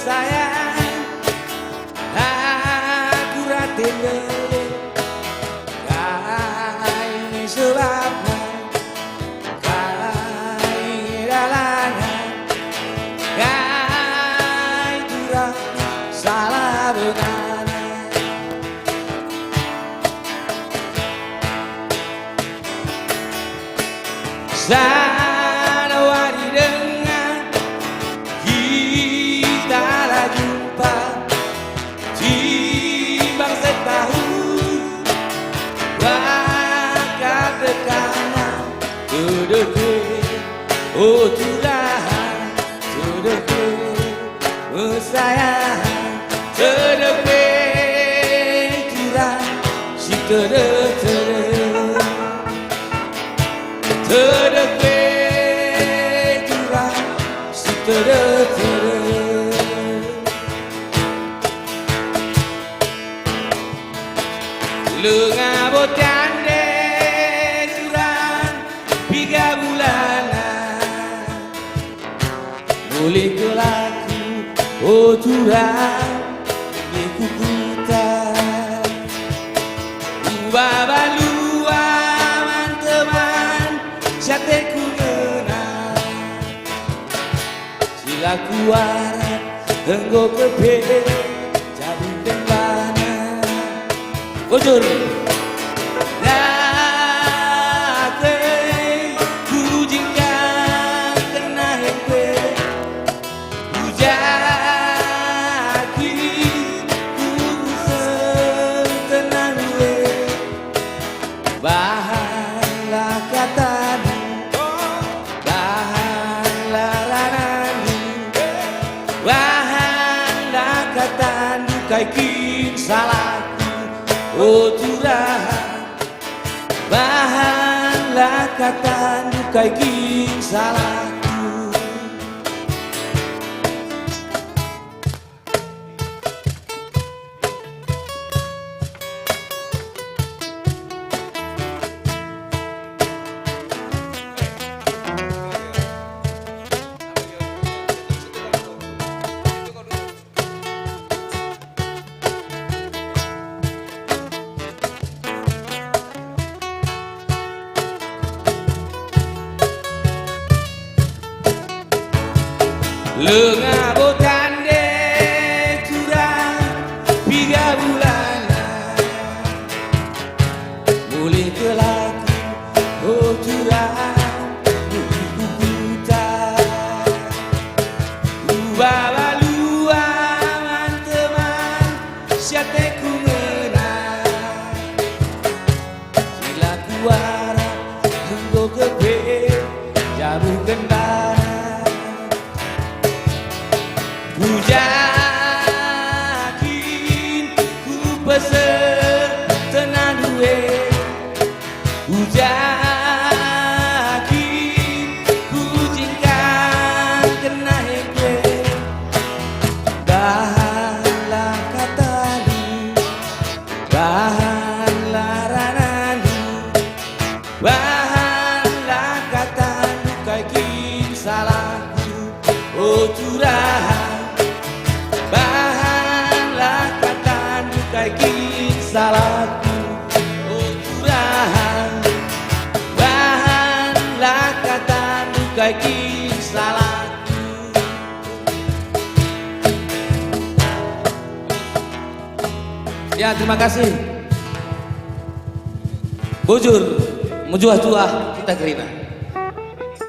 sayang aku ratine kai sebabna kai dalana kai kurang salah benar sana wadi dengan kita lagi jumpa timbang setahun bakal tekanan terdekat oh Tuhan terdekat sayang terdekat Tuhan si terdekat terdekat Tuhan si terdekat lengah cande Tuhan 3 bulanan boleh ke laku oh Tuhan ye kukutan ubah balua teman jateku menang sila kuaran enggo kepe jadi tembana bocor dateng kujingkan kena hempe ujaki kusel tenang we bahanlah katamu bahanlah rananu bahanlah katamu kaikin salahku oh Tuhan bahanlah katamu kaikin salahku lengah bocande curang 3 bulanan boleh ke laku oh curang boleh kukutan ubah baluan teman siateku menang sila kuara enggo kepe jabu kendara Ujakin ku pesen tenang duwe Ujakin ku jingkan kena hekwe bahanlah katamu bahanlah rananu bahanlah katamu kaikin salahku oh Tuhan kaikin salahku oh Tuhan bahanlah katamu kaikin salahku ya terima kasih bujur mujuah-juah kita terima